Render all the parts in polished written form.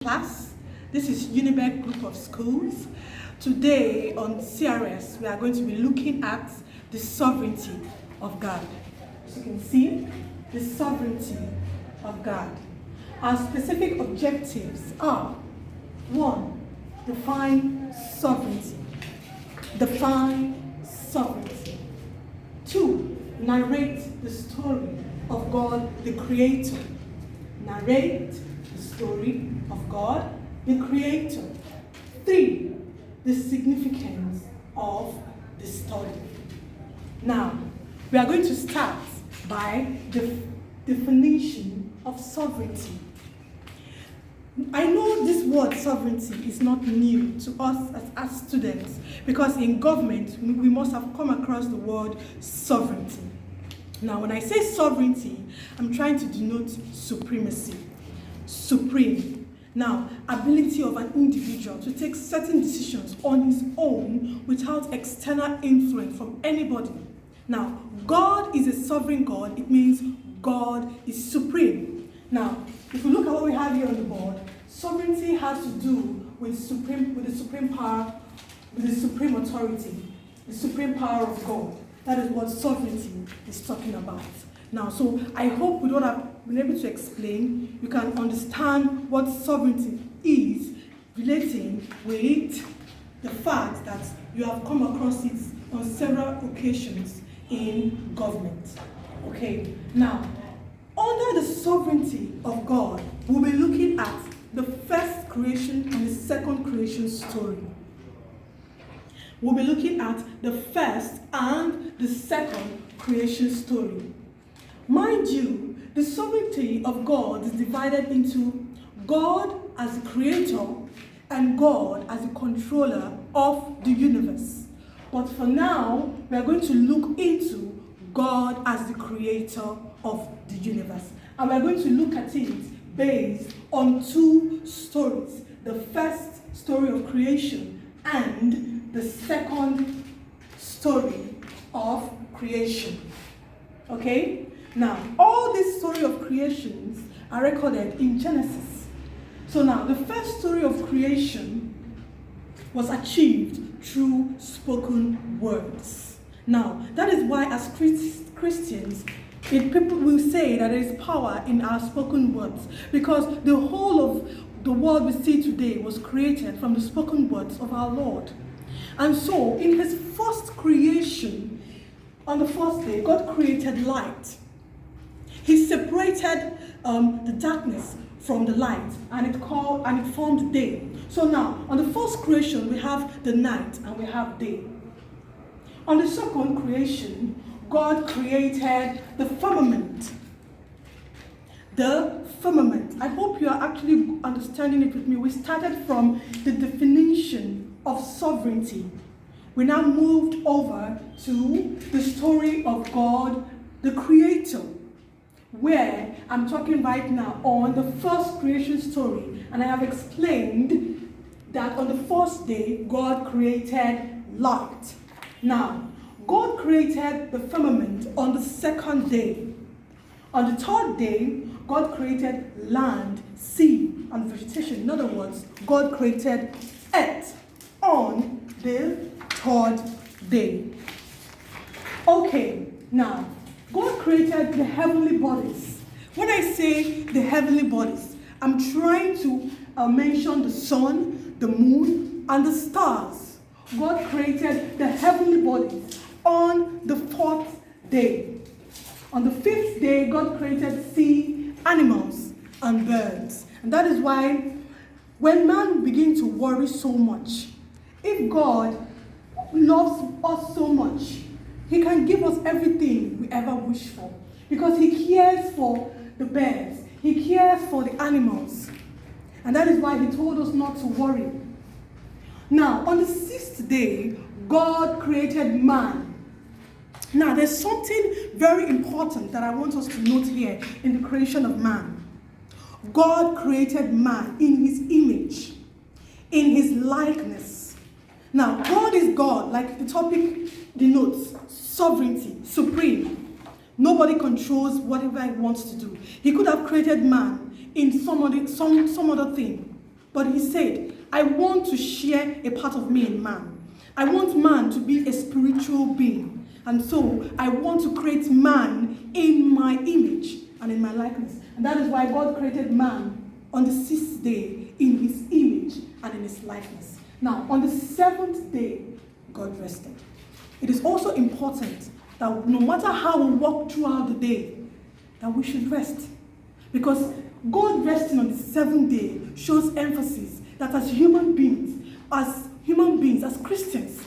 Class. This is Unibek group of schools. Today on CRS, we are going to be looking at the sovereignty of God. As you can see, the sovereignty of God. Our specific objectives are: 1. Define sovereignty. Define sovereignty. 2. Narrate the story of God, the Creator. Narrate the story of God, the Creator. 3. The significance of the story. Now, we are going to start by the definition of sovereignty. I know this word sovereignty is not new to us as students, because in government we must have come across the word sovereignty. Now, when I say sovereignty, I'm trying to denote supremacy. Supreme. Now, ability of an individual to take certain decisions on his own without external influence from anybody. Now, God is a sovereign God. It means God is supreme. Now, if you look at what we have here on the board, sovereignty has to do with the supreme power, with the supreme authority, the supreme power of God. That is what sovereignty is talking about. Now, so I hope with what I've been able to explain, you can understand what sovereignty is, relating with the fact that you have come across it on several occasions in government. Okay, now, under the sovereignty of God, we'll be looking at the first creation and the second creation story. We'll be looking at the first and the second creation story. Mind you, the sovereignty of God is divided into God as the creator and God as the controller of the universe. But for now, we are going to look into God as the creator of the universe. And we are going to look at it based on two stories. The first story of creation and the second story of creation. Okay? Now, all these story of creations are recorded in Genesis. So now, the first story of creation was achieved through spoken words. Now, that is why as Christians, people will say that there is power in our spoken words, because the whole of the world we see today was created from the spoken words of our Lord. And so, in his first creation, on the first day, God created light. He separated the darkness from the light, and it formed day. So now, on the first creation, we have the night and we have day. On the second creation, God created the firmament. The firmament. I hope you are actually understanding it with me. We started from the definition of sovereignty. We now moved over to the story of God, the Creator, where I'm talking right now on the first creation story. And I have explained that on the first day, God created light. Now, God created the firmament on the second day. On the third day, God created land, sea, and vegetation. In other words, God created earth on the third day. Okay, now, God created the heavenly bodies. When I say the heavenly bodies, I'm trying to mention the sun, the moon, and the stars. God created the heavenly bodies on the fourth day. On the fifth day, God created sea, animals, and birds. And that is why when man begins to worry so much, if God loves us so much, he can give us everything we ever wish for, because he cares for the birds, he cares for the animals. And that is why he told us not to worry. Now, on the sixth day, God created man. Now, there's something very important that I want us to note here in the creation of man. God created man in his image, in his likeness. Now, God is God, like the topic denotes, sovereignty, supreme. Nobody controls whatever he wants to do. He could have created man in some other thing. But he said, I want to share a part of me in man. I want man to be a spiritual being. And so I want to create man in my image and in my likeness. And that is why God created man on the 6th day in his image and in his likeness. Now, on the 7th day, God rested. It is also important that no matter how we walk throughout the day, that we should rest. Because God resting on the 7th day shows emphasis that as human beings, as Christians,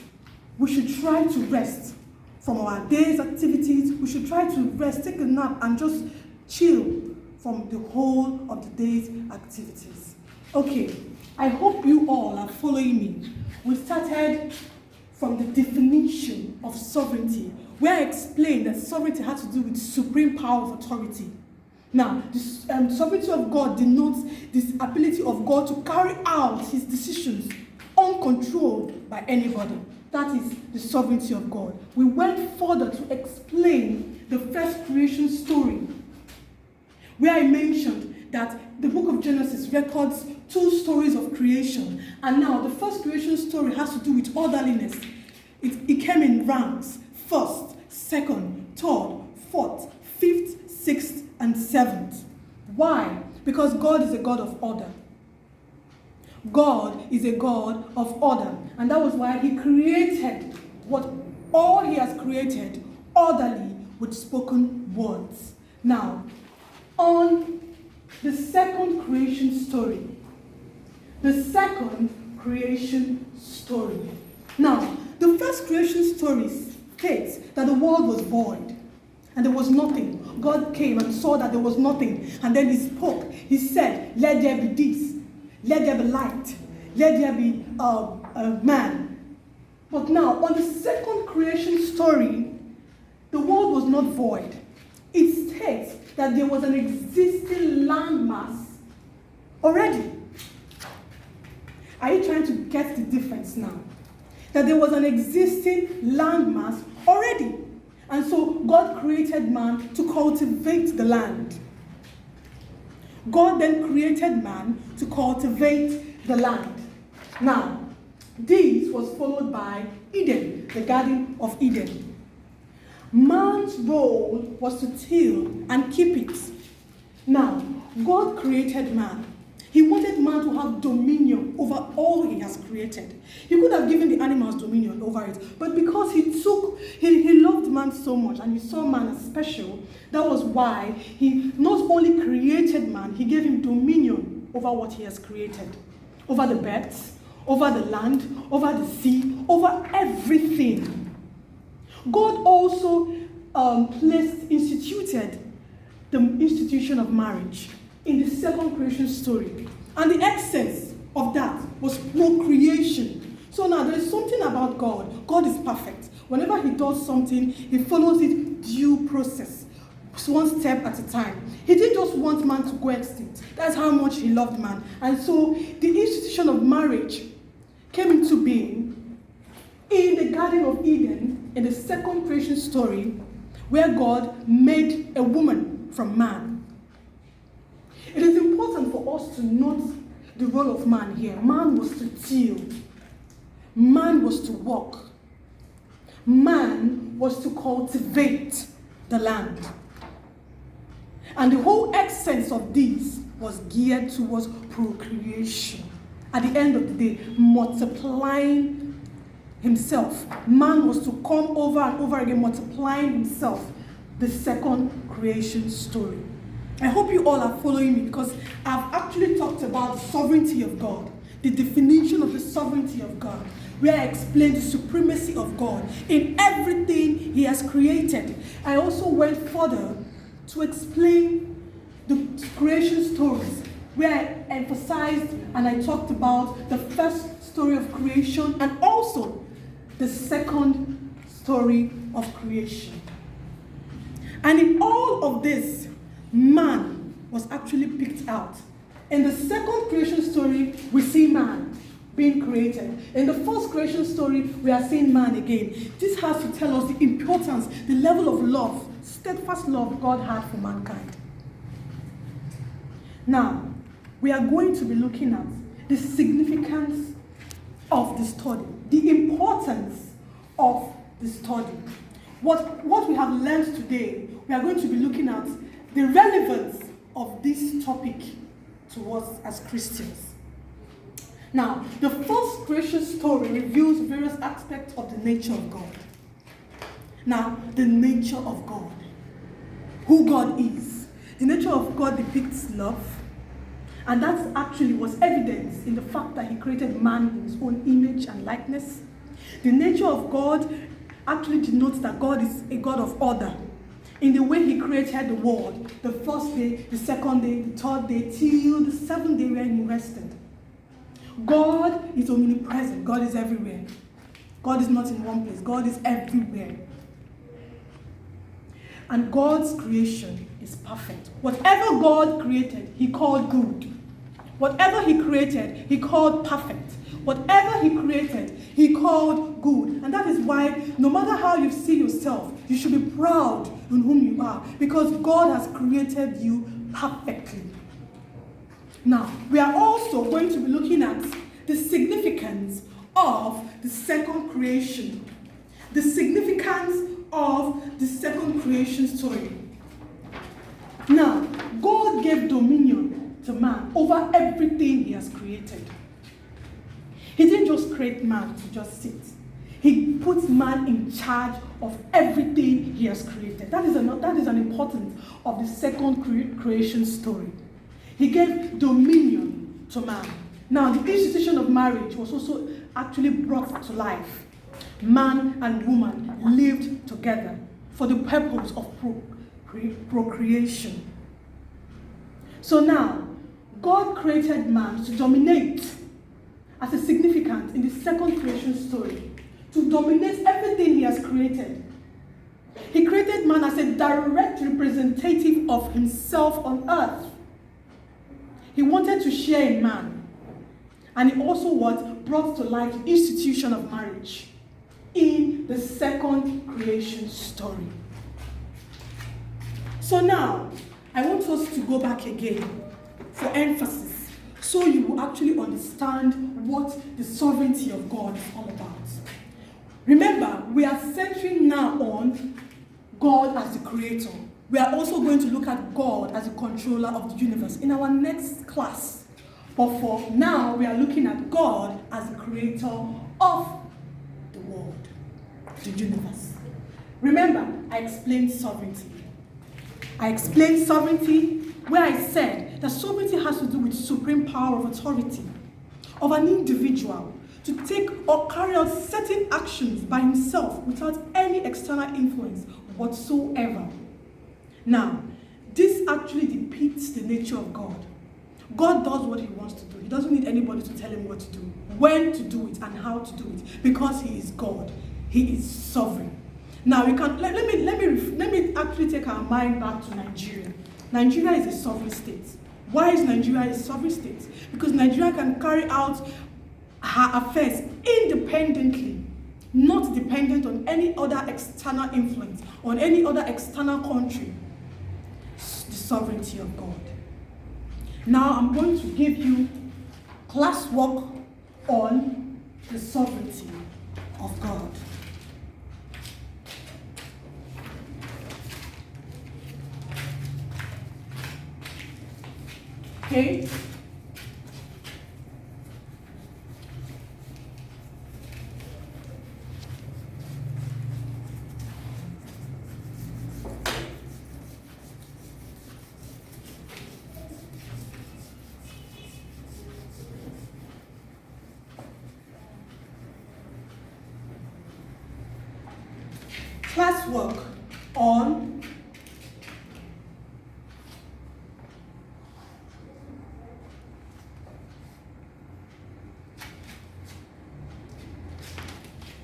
we should try to rest from our day's activities. We should try to rest, take a nap, and just chill from the whole of the day's activities. Okay, I hope you all are following me. We started from the definition of sovereignty, where I explained that sovereignty had to do with supreme power of authority. Now, the sovereignty of God denotes this ability of God to carry out his decisions uncontrolled by anybody. That is the sovereignty of God. We went further to explain the first creation story, where I mentioned that the book of Genesis records 2 stories of creation. And now the first creation story has to do with orderliness. It came in ranks: 1st, 2nd, 3rd, 4th, 5th, 6th, and 7th. Why? Because God is a God of order. God is a God of order. And that was why he created what all he has created orderly with spoken words. Now, on the second creation story. Now, the first creation story states that the world was void and there was nothing. God came and saw that there was nothing, and then he spoke. He said, let there be this, let there be light, let there be man. But now, on the second creation story, the world was not void. It states that there was an existing landmass already. Are you trying to get the difference now? That there was an existing landmass already. And so God created man to cultivate the land. God then created man to cultivate the land. Now, this was followed by Eden, the Garden of Eden. Man's role was to till and keep it. Now, God created man. He wanted man to have dominion over all he has created. He could have given the animals dominion over it, but because he loved man so much and he saw man as special, that was why he not only created man, he gave him dominion over what he has created. Over the birds, over the land, over the sea, over everything. God also instituted the institution of marriage in the second creation story. And the essence of that was procreation. So now there is something about God. God is perfect. Whenever he does something, he follows it due process, one step at a time. He didn't just want man to go extinct. That's how much he loved man. And so the institution of marriage came into being in the Garden of Eden, in the second creation story, where God made a woman from man. It is important for us to note the role of man here. Man was to till. Man was to work. Man was to cultivate the land. And the whole essence of this was geared towards procreation. At the end of the day, multiplying himself. Man was to come over and over again, multiplying himself. The second creation story. I hope you all are following me, because I've actually talked about the sovereignty of God, the definition of the sovereignty of God, where I explained the supremacy of God in everything he has created. I also went further to explain the creation stories, where I emphasized and I talked about the first story of creation and also the second story of creation. And in all of this, man was actually picked out. In the second creation story, we see man being created. In the first creation story, we are seeing man again. This has to tell us the importance, the level of love, steadfast love God had for mankind. Now, we are going to be looking at the significance of the study, the importance of the study. What we have learned today, we are going to be looking at the relevance of this topic to us as Christians. Now, the first creation story reveals various aspects of the nature of God. Now, the nature of God, who God is. The nature of God depicts love, and that actually was evidenced in the fact that he created man in his own image and likeness. The nature of God actually denotes that God is a God of order. In the way he created the world, the first day, the second day, the third day, till the seventh day when he rested. God is omnipresent. God is everywhere. God is not in one place. God is everywhere. And God's creation is perfect. Whatever God created, he called good. Whatever he created, he called perfect. Whatever he created, he called good. And that is why, no matter how you see yourself, you should be proud in whom you are, because God has created you perfectly. Now, we are also going to be looking at the significance of the second creation. The significance of the second creation story. Now, God gave dominion to man over everything he has created. He didn't just create man to just sit. He puts man in charge of everything he has created. That is an importance of the second creation story. He gave dominion to man. Now, the institution of marriage was also actually brought to life. Man and woman lived together for the purpose of procreation. So now, God created man to dominate as a significant in the second creation story, to dominate everything he has created. He created man as a direct representative of himself on earth. He wanted to share in man. And he also brought to life the institution of marriage in the second creation story. So now, I want us to go back again for emphasis, so you will actually understand what the sovereignty of God is all about. Remember, we are centering now on God as the creator. We are also going to look at God as the controller of the universe in our next class. But for now, we are looking at God as the creator of the world, the universe. Remember, I explained sovereignty. I explained sovereignty where I said that sovereignty has to do with supreme power of authority of an individual to take or carry out certain actions by himself without any external influence whatsoever. Now, this actually depicts the nature of God. God does what he wants to do. He doesn't need anybody to tell him what to do, when to do it, and how to do it, because he is God. He is sovereign. Now, we can let me actually take our mind back to Nigeria. Nigeria is a sovereign state. Why is Nigeria a sovereign state? Because Nigeria can carry out her affairs independently, not dependent on any other external influence, on any other external country. The sovereignty of God. Now I'm going to give you classwork on the sovereignty of God. Okay? Classwork on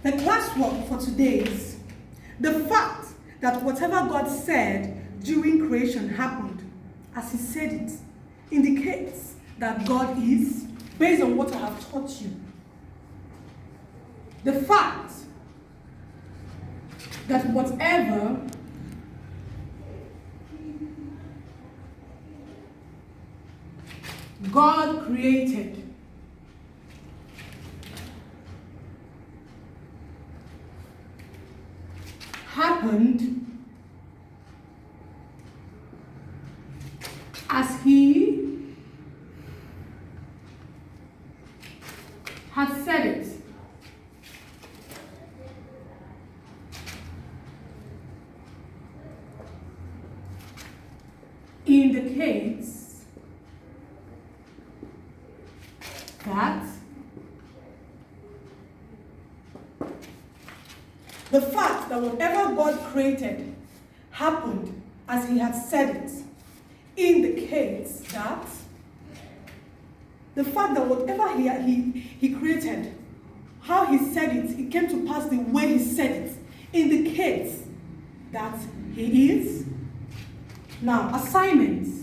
the classwork for today is the fact that whatever God said during creation happened as he said it indicates that God is, based on what I have taught you. The fact that whatever God created happened as he had said it. Indicates that the fact that whatever God created happened as he had said it indicates that the fact that whatever he created, how he said it, it came to pass the way he said it, indicates that he is. Now, assignments.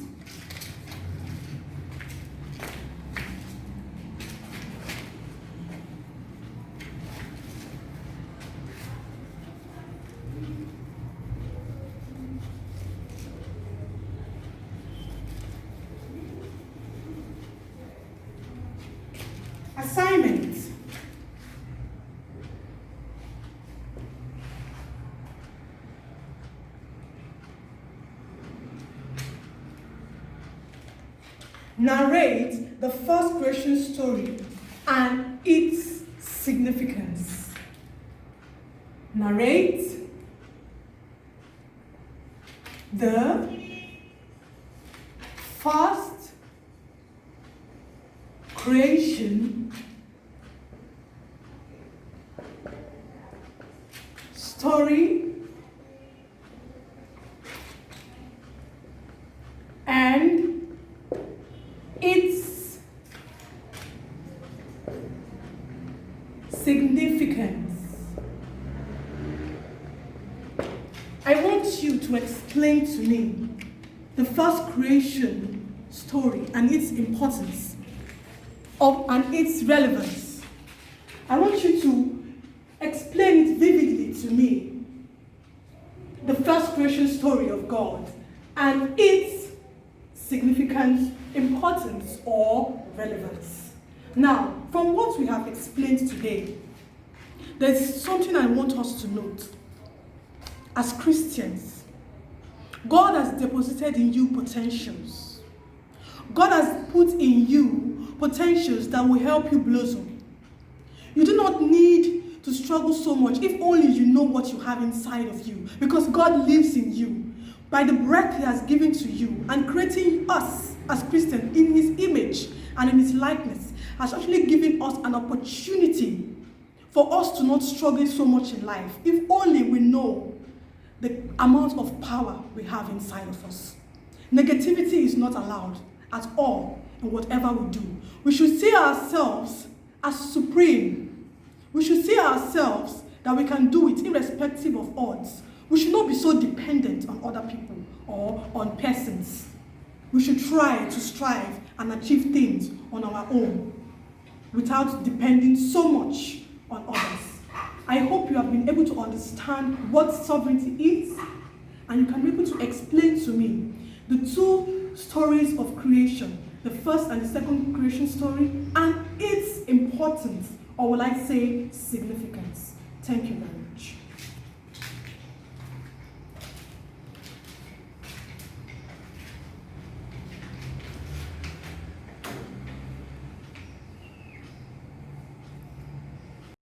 Assignments. Narrate the first creation story and its significance. Narrate the first creation story and its significance. I want you to explain to me the first creation story and its importance and its relevance. I want you to explain it vividly to me, the first creation story of God and its significance, importance, or relevance. Now, from what we have explained today, there's something I want us to note. As Christians, God has deposited in you potentials. God has put in you potentials that will help you blossom. You do not need to struggle so much if only you know what you have inside of you, because God lives in you by the breath he has given to you, and creating us as Christians in his image and in his likeness has actually given us an opportunity for us to not struggle so much in life if only we know the amount of power we have inside of us. Negativity is not allowed at all in whatever we do. We should see ourselves as supreme. We should see ourselves that we can do it irrespective of odds. We should not be so dependent on other people or on persons. We should try to strive and achieve things on our own without depending so much on others. I hope you have been able to understand what sovereignty is, and you can be able to explain to me the two stories of creation, the first and the second creation story, and its importance, or will I say significance. Thank you very much.